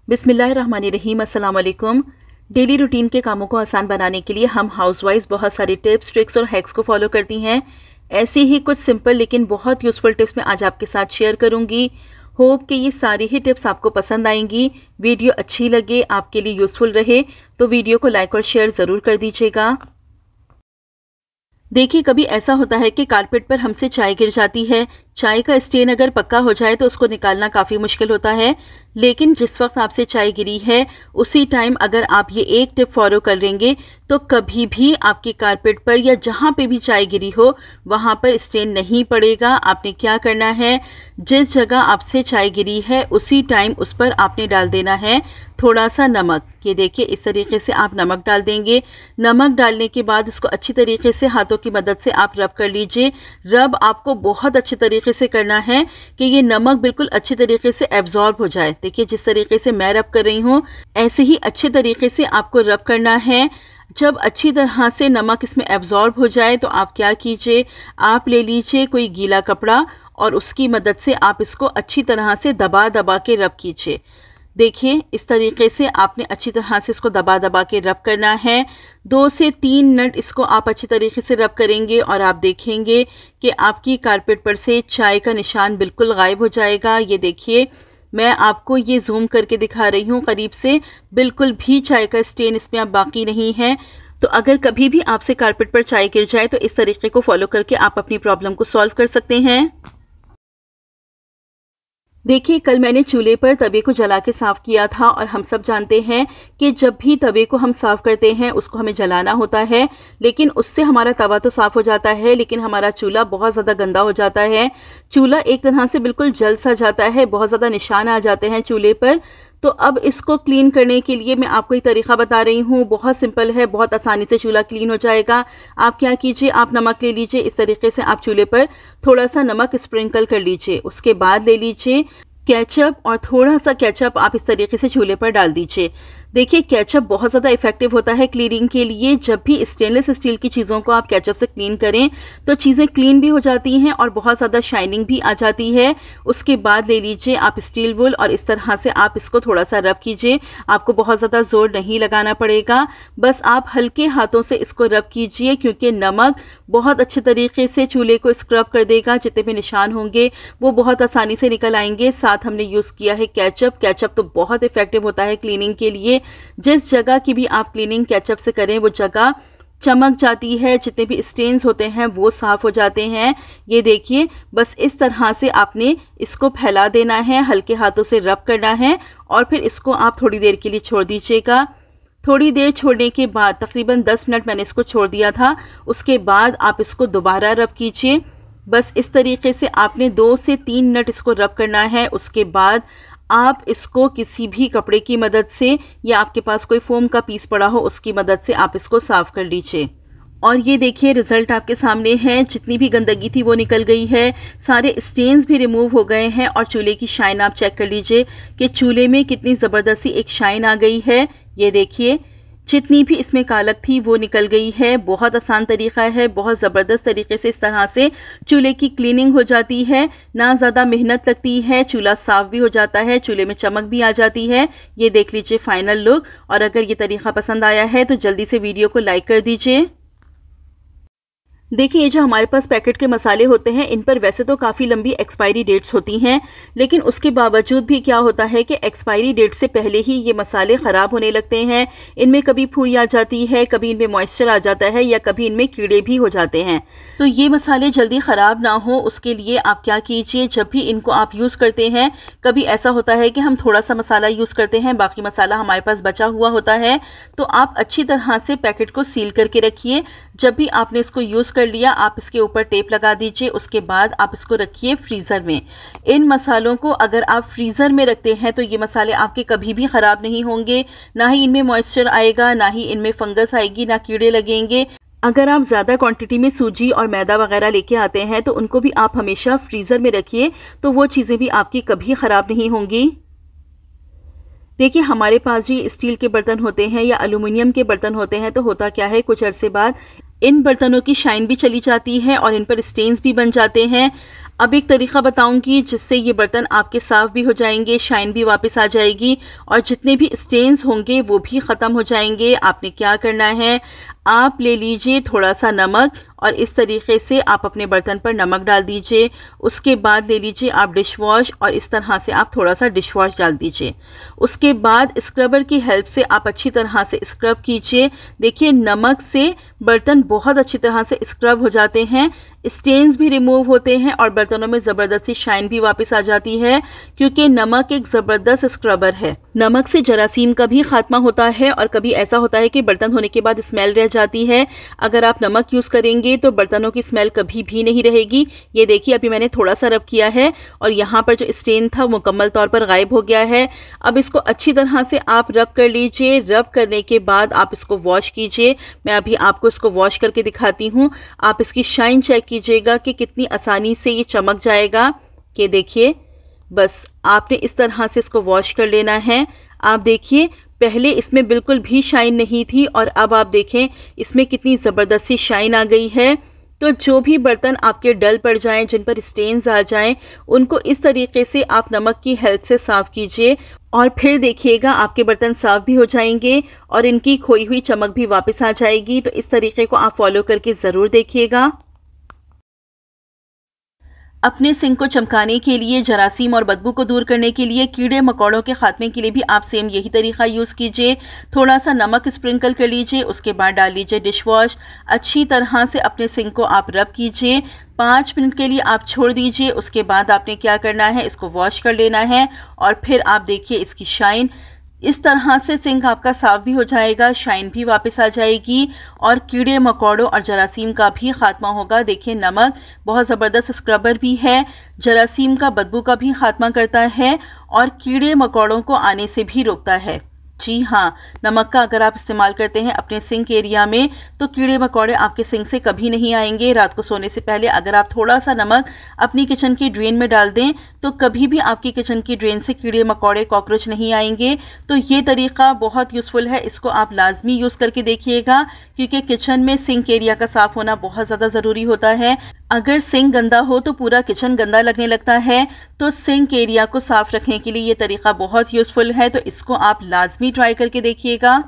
बिस्मिल्लाहिर्रहमानिर्रहीम, अस्सलाम वालेकुम। डेली रूटीन के कामों को आसान बनाने के लिए हम हाउसवाइज बहुत सारी टिप्स, ट्रिक्स और हैक्स को फॉलो करती हैं। ऐसी ही कुछ सिंपल लेकिन बहुत यूज़फुल टिप्स मैं आज आपके साथ शेयर करूंगी। होप कि ये सारी ही टिप्स आपको पसंद आएंगी। वीडियो अच्छी लगे, आपके लिए यूज़फुल रहे तो वीडियो को लाइक और शेयर ज़रूर कर दीजिएगा। देखिए, कभी ऐसा होता है कि कारपेट पर हमसे चाय गिर जाती है। चाय का स्टेन अगर पक्का हो जाए तो उसको निकालना काफ़ी मुश्किल होता है, लेकिन जिस वक्त आपसे चाय गिरी है उसी टाइम अगर आप ये एक टिप फॉलो कर लेंगे तो कभी भी आपके कारपेट पर या जहाँ पे भी चाय गिरी हो वहाँ पर स्टेन नहीं पड़ेगा। आपने क्या करना है, जिस जगह आपसे चाय गिरी है उसी टाइम उस पर आपने डाल देना है थोड़ा सा नमक। ये देखिए, इस तरीके से आप नमक डाल देंगे। नमक डालने के बाद इसको अच्छी तरीके से हाथों की मदद से आप रब कर लीजिए। रब आपको बहुत अच्छे तरीके से करना है कि ये नमक बिल्कुल अच्छे तरीके से एब्जॉर्ब हो जाए। देखिए, जिस तरीके से मैं रब कर रही हूँ ऐसे ही अच्छे तरीके से आपको रब करना है। जब अच्छी तरह से नमक इसमें एब्जॉर्ब हो जाए तो आप क्या कीजिए, आप ले लीजिए कोई गीला कपड़ा और उसकी मदद से आप इसको अच्छी तरह से दबा दबा के रब कीजिए। देखिए, इस तरीके से आपने अच्छी तरह से इसको दबा दबा के रब करना है। 2 से 3 मिनट इसको आप अच्छी तरीके से रब करेंगे और आप देखेंगे कि आपकी कारपेट पर से चाय का निशान बिल्कुल गायब हो जाएगा। ये देखिए, मैं आपको ये जूम करके दिखा रही हूँ करीब से, बिल्कुल भी चाय का स्टेन इसमें अब बाकी नहीं है। तो अगर कभी भी आपसे कारपेट पर चाय गिर जाए तो इस तरीके को फॉलो करके आप अपनी प्रॉब्लम को सॉल्व कर सकते हैं। देखिए, कल मैंने चूल्हे पर तवे को जला के साफ़ किया था और हम सब जानते हैं कि जब भी तवे को हम साफ़ करते हैं उसको हमें जलाना होता है, लेकिन उससे हमारा तवा तो साफ़ हो जाता है लेकिन हमारा चूल्हा बहुत ज़्यादा गंदा हो जाता है। चूल्हा एक तरह से बिल्कुल जल सा जाता है, बहुत ज़्यादा निशान आ जाते हैं चूल्हे पर। तो अब इसको क्लीन करने के लिए मैं आपको एक तरीका बता रही हूँ, बहुत सिंपल है, बहुत आसानी से चूल्हा क्लीन हो जाएगा। आप क्या कीजिए, आप नमक ले लीजिए। इस तरीके से आप चूल्हे पर थोड़ा सा नमक स्प्रिंकल कर लीजिए। उसके बाद ले लीजिए केचप और थोड़ा सा केचप आप इस तरीके से चूल्हे पर डाल दीजिए। देखिए, केचप बहुत ज़्यादा इफेक्टिव होता है क्लीनिंग के लिए। जब भी स्टेनलेस स्टील की चीज़ों को आप केचप से क्लीन करें तो चीज़ें क्लीन भी हो जाती हैं और बहुत ज़्यादा शाइनिंग भी आ जाती है। उसके बाद ले लीजिए आप स्टील वूल और इस तरह से आप इसको थोड़ा सा रब कीजिए। आपको बहुत ज़्यादा जोर नहीं लगाना पड़ेगा, बस आप हल्के हाथों से इसको रब कीजिए, क्योंकि नमक बहुत अच्छे तरीके से चूल्हे को स्क्रब कर देगा। जितने भी निशान होंगे वो बहुत आसानी से निकल आएंगे। साथ हमने यूज़ किया है केचप। केचप तो बहुत इफेक्टिव होता है क्लीनिंग के लिए। जिस जगह की भी आप क्लीनिंग केचप से करें वो जगह चमक जाती है, जितने भी स्टेन्स होते हैं वो साफ हो जाते हैं। ये देखिए, बस इस तरह से आपने इसको फैला देना है, हल्के हाथों से रब करना है और फिर इसको आप थोड़ी देर के लिए छोड़ दीजिएगा। थोड़ी देर छोड़ने के बाद, तकरीबन 10 मिनट मैंने इसको छोड़ दिया था, उसके बाद आप इसको दोबारा रब कीजिए। बस इस तरीके से आपने 2 से 3 मिनट इसको रब करना है। उसके बाद आप इसको किसी भी कपड़े की मदद से या आपके पास कोई फोम का पीस पड़ा हो उसकी मदद से आप इसको साफ कर लीजिए। और ये देखिए, रिजल्ट आपके सामने है। जितनी भी गंदगी थी वो निकल गई है, सारे स्टेन्स भी रिमूव हो गए हैं और चूल्हे की शाइन आप चेक कर लीजिए कि चूल्हे में कितनी ज़बरदस्ती एक शाइन आ गई है। ये देखिए, जितनी भी इसमें कालक थी वो निकल गई है। बहुत आसान तरीका है, बहुत ज़बरदस्त तरीके से इस तरह से चूल्हे की क्लीनिंग हो जाती है। ना ज़्यादा मेहनत लगती है, चूल्हा साफ़ भी हो जाता है, चूल्हे में चमक भी आ जाती है। ये देख लीजिए फाइनल लुक। और अगर ये तरीका पसंद आया है तो जल्दी से वीडियो को लाइक कर दीजिए। देखिए, ये जो हमारे पास पैकेट के मसाले होते हैं इन पर वैसे तो काफ़ी लंबी एक्सपायरी डेट्स होती हैं, लेकिन उसके बावजूद भी क्या होता है कि एक्सपायरी डेट से पहले ही ये मसाले ख़राब होने लगते हैं। इनमें कभी फूई आ जाती है, कभी इनमें मॉइस्चर आ जाता है या कभी इनमें कीड़े भी हो जाते हैं। तो ये मसाले जल्दी ख़राब ना हो उसके लिए आप क्या कीजिए, जब भी इनको आप यूज़ करते हैं, कभी ऐसा होता है कि हम थोड़ा सा मसाला यूज़ करते हैं, बाकी मसाला हमारे पास बचा हुआ होता है, तो आप अच्छी तरह से पैकेट को सील करके रखिए। जब भी आपने इसको यूज़ कर लिया आप इसके ऊपर टेप लगा दीजिए। उसके बाद आप इसको रखिए फ्रीज़र में। इन मसालों को अगर आप फ्रीज़र में रखते हैं तो ये मसाले आपके कभी भी ख़राब नहीं होंगे, ना ही इनमें मॉइस्चर आएगा, ना ही इनमें फंगस आएगी, ना कीड़े लगेंगे। अगर आप ज़्यादा क्वांटिटी में सूजी और मैदा वगैरह लेके आते हैं तो उनको भी आप हमेशा फ्रीज़र में रखिए, तो वो चीज़ें भी आपकी कभी ख़राब नहीं होंगी। देखिए, हमारे पास जो स्टील के बर्तन होते हैं या एल्युमिनियम के बर्तन होते हैं तो होता क्या है, कुछ अरसे बाद इन बर्तनों की शाइन भी चली जाती है और इन पर स्टेन्स भी बन जाते हैं। अब एक तरीका बताऊंगी जिससे ये बर्तन आपके साफ़ भी हो जाएंगे, शाइन भी वापस आ जाएगी और जितने भी स्टेन्स होंगे वो भी ख़त्म हो जाएंगे। आपने क्या करना है, आप ले लीजिए थोड़ा सा नमक और इस तरीके से आप अपने बर्तन पर नमक डाल दीजिए। उसके बाद ले लीजिए आप डिश वॉश और इस तरह से आप थोड़ा सा डिश वॉश डाल दीजिए। उसके बाद स्क्रबर की हेल्प से आप अच्छी तरह से स्क्रब कीजिए। देखिए नमक से बर्तन बहुत अच्छी तरह से स्क्रब हो जाते हैं, स्टेन्स भी रिमूव होते हैं और बर्तनों में ज़बरदस्ती शाइन भी वापस आ जाती है, क्योंकि नमक एक ज़बरदस्त स्क्रबर है। नमक से जरासीम का भी खात्मा होता है और कभी ऐसा होता है कि बर्तन धोने के बाद स्मेल रह जाती है। अगर आप नमक यूज़ करेंगे तो बर्तनों की स्मेल कभी भी नहीं रहेगी। ये देखिए अभी मैंने थोड़ा सा रब किया है और यहाँ पर जो स्टेन था वो मुकम्मल तौर पर गायब हो गया है। अब इसको अच्छी तरह से आप रब कर लीजिए। रब करने के बाद आप इसको वॉश कीजिए। मैं अभी आपको इसको वॉश करके दिखाती हूँ। आप इसकी शाइन चेक कीजिएगा कि कितनी आसानी से ये चमक जाएगा। कि देखिए बस आपने इस तरह से इसको वॉश कर लेना है। आप देखिए पहले इसमें बिल्कुल भी शाइन नहीं थी और अब आप देखें इसमें कितनी ज़बरदस्त सी शाइन आ गई है। तो जो भी बर्तन आपके डल पड़ जाएं, जिन पर स्टेन्स आ जाएं, उनको इस तरीके से आप नमक की हेल्प से साफ़ कीजिए और फिर देखिएगा आपके बर्तन साफ़ भी हो जाएंगे और इनकी खोई हुई चमक भी वापस आ जाएगी। तो इस तरीके को आप फॉलो करके ज़रूर देखिएगा। अपने सिंक को चमकाने के लिए, जरासीम और बदबू को दूर करने के लिए, कीड़े मकोड़ों के खात्मे के लिए भी आप सेम यही तरीका यूज़ कीजिए। थोड़ा सा नमक स्प्रिंकल कर लीजिए, उसके बाद डाल लीजिए डिश वॉश। अच्छी तरह से अपने सिंक को आप रब कीजिए। 5 मिनट के लिए आप छोड़ दीजिए। उसके बाद आपने क्या करना है, इसको वॉश कर लेना है और फिर आप देखिए इसकी शाइन। इस तरह से सिंक आपका साफ़ भी हो जाएगा, शाइन भी वापस आ जाएगी और कीड़े मकोड़ों और जरासीम का भी खात्मा होगा। देखिए नमक बहुत ज़बरदस्त स्क्रबर भी है, जरासीम का, बदबू का भी खात्मा करता है और कीड़े मकोड़ों को आने से भी रोकता है। जी हाँ, नमक का अगर आप इस्तेमाल करते हैं अपने सिंक एरिया में तो कीड़े मकोड़े आपके सिंक से कभी नहीं आएंगे। रात को सोने से पहले अगर आप थोड़ा सा नमक अपनी किचन की ड्रेन में डाल दें तो कभी भी आपकी किचन की ड्रेन से कीड़े मकोड़े, कॉकरोच नहीं आएंगे। तो ये तरीका बहुत यूज़फुल है, इसको आप लाजमी यूज़ करके देखिएगा, क्योंकि किचन में सिंक एरिया का साफ़ होना बहुत ज़्यादा ज़रूरी होता है। अगर सिंक गंदा हो तो पूरा किचन गंदा लगने लगता है। तो सिंक एरिया को साफ़ रखने के लिए ये तरीका बहुत यूज़फुल है, तो इसको आप लाजमी ट्राई करके देखिएगा।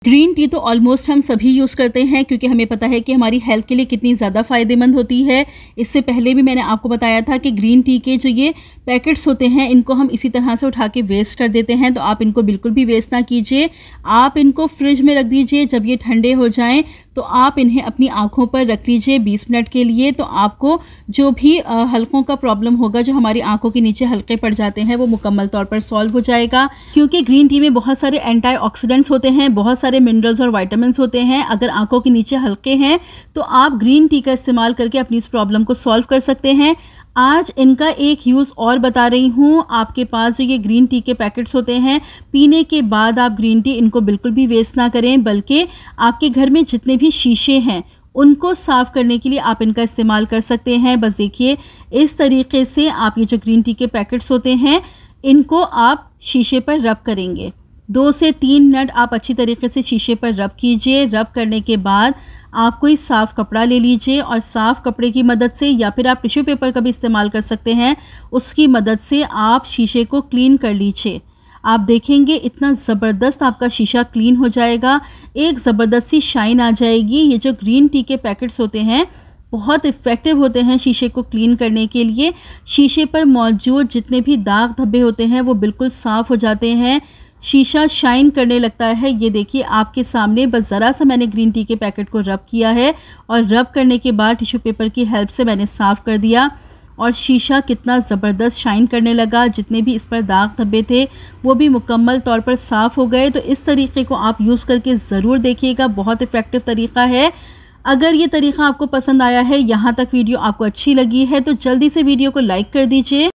ग्रीन टी तो ऑलमोस्ट हम सभी यूज़ करते हैं क्योंकि हमें पता है कि हमारी हेल्थ के लिए कितनी ज़्यादा फ़ायदेमंद होती है। इससे पहले भी मैंने आपको बताया था कि ग्रीन टी के जो ये पैकेट्स होते हैं इनको हम इसी तरह से उठा के वेस्ट कर देते हैं, तो आप इनको बिल्कुल भी वेस्ट ना कीजिए। आप इनको फ्रिज में रख दीजिए। जब ये ठंडे हो जाएं तो आप इन्हें अपनी आँखों पर रख लीजिए 20 मिनट के लिए। तो आपको जो भी हल्कों का प्रॉब्लम होगा, जो हमारी आँखों के नीचे हल्के पड़ जाते हैं, वो मुकम्मल तौर पर सॉल्व हो जाएगा, क्योंकि ग्रीन टी में बहुत सारे एंटीऑक्सीडेंट्स होते हैं, बहुत सारे मिनरल्स और विटामिन्स होते हैं। अगर आंखों के नीचे हल्के हैं तो आप ग्रीन टी का इस्तेमाल करके अपनी इस प्रॉब्लम को सॉल्व कर सकते हैं। आज इनका एक यूज़ और बता रही हूँ। आपके पास जो ये ग्रीन टी के पैकेट्स होते हैं, पीने के बाद आप ग्रीन टी इनको बिल्कुल भी वेस्ट ना करें, बल्कि आपके घर में जितने भी शीशे हैं उनको साफ़ करने के लिए आप इनका इस्तेमाल कर सकते हैं। बस देखिए इस तरीके से आप ये जो ग्रीन टी के पैकेट्स होते हैं इनको आप शीशे पर रब करेंगे। 2 से 3 मिनट आप अच्छी तरीके से शीशे पर रब कीजिए। रब करने के बाद आप कोई साफ़ कपड़ा ले लीजिए और साफ़ कपड़े की मदद से, या फिर आप टिश्यू पेपर का भी इस्तेमाल कर सकते हैं, उसकी मदद से आप शीशे को क्लीन कर लीजिए। आप देखेंगे इतना ज़बरदस्त आपका शीशा क्लीन हो जाएगा, एक ज़बरदस्त सी शाइन आ जाएगी। ये जो ग्रीन टी के पैकेट्स होते हैं बहुत इफ़ेक्टिव होते हैं शीशे को क्लीन करने के लिए। शीशे पर मौजूद जितने भी दाग धब्बे होते हैं वो बिल्कुल साफ़ हो जाते हैं, शीशा शाइन करने लगता है। ये देखिए आपके सामने बस ज़रा सा मैंने ग्रीन टी के पैकेट को रब किया है और रब करने के बाद टिश्यू पेपर की हेल्प से मैंने साफ़ कर दिया और शीशा कितना ज़बरदस्त शाइन करने लगा। जितने भी इस पर दाग धब्बे थे वो भी मुकम्मल तौर पर साफ़ हो गए। तो इस तरीके को आप यूज़ करके ज़रूर देखिएगा, बहुत इफ़ेक्टिव तरीका है। अगर ये तरीका आपको पसंद आया है, यहाँ तक वीडियो आपको अच्छी लगी है, तो जल्दी से वीडियो को लाइक कर दीजिए।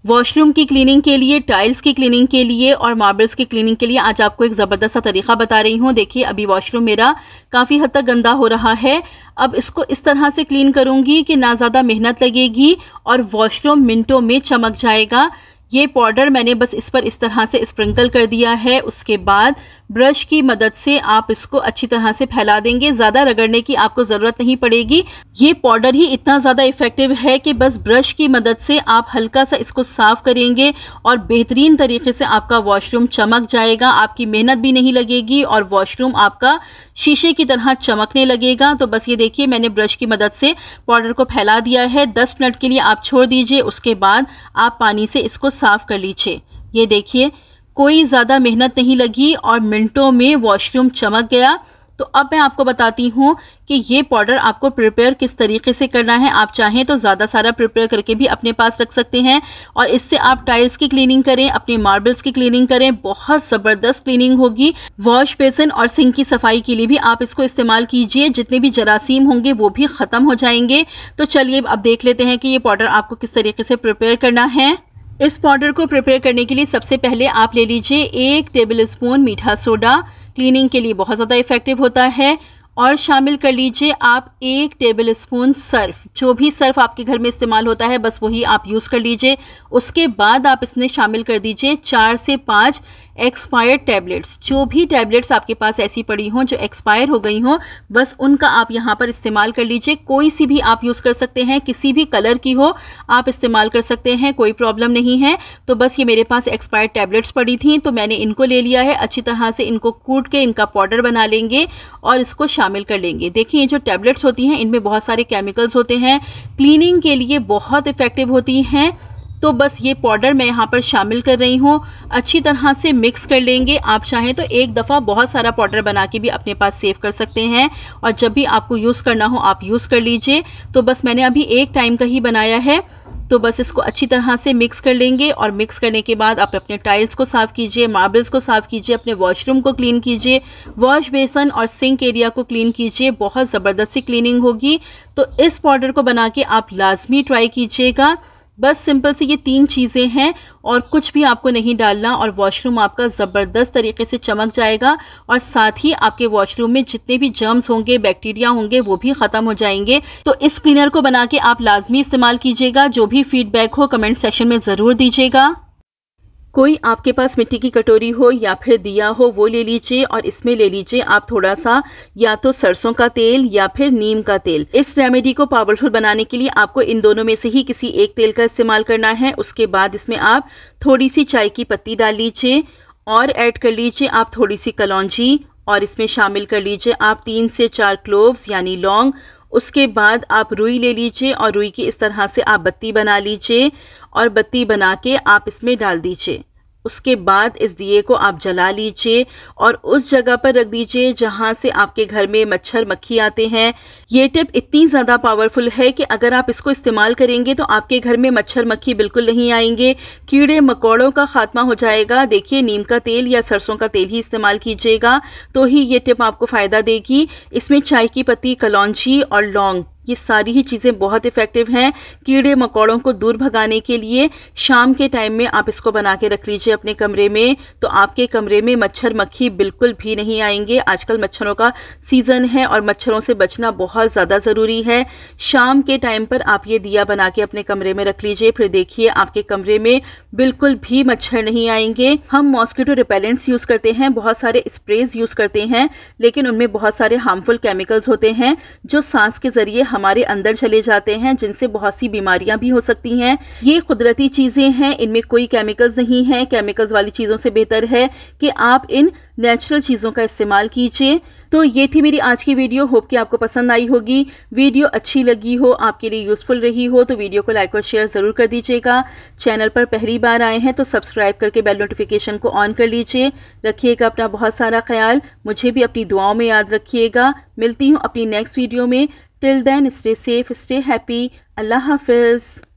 वॉशरूम की क्लीनिंग के लिए, टाइल्स की क्लीनिंग के लिए और मार्बल्स की क्लीनिंग के लिए आज आपको एक ज़बरदस्त सा तरीका बता रही हूँ। देखिए अभी वॉशरूम मेरा काफ़ी हद तक गंदा हो रहा है। अब इसको इस तरह से क्लीन करूँगी कि ना ज़्यादा मेहनत लगेगी और वॉशरूम मिनटों में चमक जाएगा। ये पाउडर मैंने बस इस पर इस तरह से स्प्रिंकल कर दिया है। उसके बाद ब्रश की मदद से आप इसको अच्छी तरह से फैला देंगे। ज़्यादा रगड़ने की आपको ज़रूरत नहीं पड़ेगी। ये पाउडर ही इतना ज़्यादा इफ़ेक्टिव है कि बस ब्रश की मदद से आप हल्का सा इसको साफ़ करेंगे और बेहतरीन तरीके से आपका वॉशरूम चमक जाएगा। आपकी मेहनत भी नहीं लगेगी और वॉशरूम आपका शीशे की तरह चमकने लगेगा। तो बस ये देखिए, मैंने ब्रश की मदद से पाउडर को फैला दिया है। 10 मिनट के लिए आप छोड़ दीजिए। उसके बाद आप पानी से इसको साफ़ कर लीजिए। ये देखिए, कोई ज़्यादा मेहनत नहीं लगी और मिनटों में वॉशरूम चमक गया। तो अब मैं आपको बताती हूँ कि ये पाउडर आपको प्रिपेयर किस तरीके से करना है। आप चाहें तो ज़्यादा सारा प्रिपेयर करके भी अपने पास रख सकते हैं और इससे आप टाइल्स की क्लीनिंग करें, अपने मार्बल्स की क्लीनिंग करें, बहुत ज़बरदस्त क्लीनिंग होगी। वॉश बेसिन और सिंक की सफाई के लिए भी आप इसको इस्तेमाल कीजिए। जितने भी जरासीम होंगे वो भी ख़त्म हो जाएंगे। तो चलिए अब देख लेते हैं कि ये पाउडर आपको किस तरीके से प्रिपेयर करना है। इस पाउडर को प्रिपेयर करने के लिए सबसे पहले आप ले लीजिए 1 टेबल स्पून मीठा सोडा। क्लीनिंग के लिए बहुत ज़्यादा इफ़ेक्टिव होता है। और शामिल कर लीजिए आप 1 टेबल स्पून सर्फ। जो भी सर्फ आपके घर में इस्तेमाल होता है बस वही आप यूज़ कर लीजिए। उसके बाद आप इसमें शामिल कर दीजिए 4 से 5 एक्सपायर्ड टैबलेट्स। जो भी टैबलेट्स आपके पास ऐसी पड़ी हों जो एक्सपायर हो गई हों, बस उनका आप यहाँ पर इस्तेमाल कर लीजिए। कोई सी भी आप यूज़ कर सकते हैं, किसी भी कलर की हो आप इस्तेमाल कर सकते हैं, कोई प्रॉब्लम नहीं है। तो बस ये मेरे पास एक्सपायर्ड टैबलेट्स पड़ी थी तो मैंने इनको ले लिया है। अच्छी तरह से इनको कूट के इनका पाउडर बना लेंगे और इसको शामिल कर लेंगे। देखिए, ये जो टैबलेट्स होती हैं इनमें बहुत सारे केमिकल्स होते हैं, क्लीनिंग के लिए बहुत इफ़ेक्टिव होती हैं। तो बस ये पाउडर मैं यहाँ पर शामिल कर रही हूँ। अच्छी तरह से मिक्स कर लेंगे। आप चाहें तो एक दफ़ा बहुत सारा पाउडर बना के भी अपने पास सेव कर सकते हैं और जब भी आपको यूज़ करना हो आप यूज़ कर लीजिए। तो बस मैंने अभी एक टाइम का ही बनाया है। तो बस इसको अच्छी तरह से मिक्स कर लेंगे और मिक्स करने के बाद आप अपने टाइल्स को साफ़ कीजिए, मार्बल्स को साफ़ कीजिए, अपने वॉशरूम को क्लीन कीजिए, वॉश बेसन और सिंक एरिया को क्लीन कीजिए। बहुत ज़बरदस्त सी क्लीनिंग होगी। तो इस पाउडर को बना के आप लाजमी ट्राई कीजिएगा। बस सिंपल सी ये 3 चीज़ें हैं और कुछ भी आपको नहीं डालना और वॉशरूम आपका ज़बरदस्त तरीके से चमक जाएगा और साथ ही आपके वॉशरूम में जितने भी जर्म्स होंगे, बैक्टीरिया होंगे वो भी ख़त्म हो जाएंगे। तो इस क्लीनर को बना के आप लाजमी इस्तेमाल कीजिएगा। जो भी फीडबैक हो कमेंट सेक्शन में ज़रूर दीजिएगा। कोई आपके पास मिट्टी की कटोरी हो या फिर दिया हो वो ले लीजिए और इसमें ले लीजिए आप थोड़ा सा या तो सरसों का तेल या फिर नीम का तेल। इस रेमेडी को पावरफुल बनाने के लिए आपको इन दोनों में से ही किसी एक तेल का इस्तेमाल करना है। उसके बाद इसमें आप थोड़ी सी चाय की पत्ती डाल लीजिए और ऐड कर लीजिए आप थोड़ी सी कलौंजी और इसमें शामिल कर लीजिए आप 3 से 4 क्लोव्स यानी लौंग। उसके बाद आप रुई ले लीजिए और रुई की इस तरह से आप बत्ती बना लीजिए और बत्ती बना के आप इसमें डाल दीजिए। उसके बाद इस दिए को आप जला लीजिए और उस जगह पर रख दीजिए जहां से आपके घर में मच्छर मक्खी आते हैं। ये टिप इतनी ज़्यादा पावरफुल है कि अगर आप इसको इस्तेमाल करेंगे तो आपके घर में मच्छर मक्खी बिल्कुल नहीं आएंगे, कीड़े मकोड़ों का खात्मा हो जाएगा। देखिए, नीम का तेल या सरसों का तेल ही इस्तेमाल कीजिएगा तो ही ये टिप आपको फ़ायदा देगी। इसमें चाय की पत्ती, कलौंजी और लौंग ये सारी ही चीज़ें बहुत इफ़ेक्टिव हैं कीड़े मकोड़ों को दूर भगाने के लिए। शाम के टाइम में आप इसको बना के रख लीजिए अपने कमरे में तो आपके कमरे में मच्छर मक्खी बिल्कुल भी नहीं आएंगे। आजकल मच्छरों का सीज़न है और मच्छरों से बचना बहुत ज़्यादा ज़रूरी है। शाम के टाइम पर आप ये दिया बना के अपने कमरे में रख लीजिए, फिर देखिए आपके कमरे में बिल्कुल भी मच्छर नहीं आएंगे। हम मॉस्किटो रिपेलेंट्स यूज़ करते हैं, बहुत सारे स्प्रेज यूज़ करते हैं, लेकिन उनमें बहुत सारे हार्मफुल केमिकल्स होते हैं जो सांस के ज़रिए हमारे अंदर चले जाते हैं, जिनसे बहुत सी बीमारियां भी हो सकती हैं। ये कुदरती चीज़ें हैं, इनमें कोई केमिकल्स नहीं है। केमिकल्स वाली चीज़ों से बेहतर है कि आप इन नेचुरल चीज़ों का इस्तेमाल कीजिए। तो ये थी मेरी आज की वीडियो। होप कि आपको पसंद आई होगी। वीडियो अच्छी लगी हो, आपके लिए यूज़फुल रही हो तो वीडियो को लाइक और शेयर ज़रूर कर दीजिएगा। चैनल पर पहली बार आए हैं तो सब्सक्राइब करके बेल नोटिफिकेशन को ऑन कर लीजिए। रखिएगा अपना बहुत सारा ख्याल, मुझे भी अपनी दुआओं में याद रखिएगा। मिलती हूँ अपनी नेक्स्ट वीडियो में। Till then stay safe, stay happy. अल्लाह हाफिज़।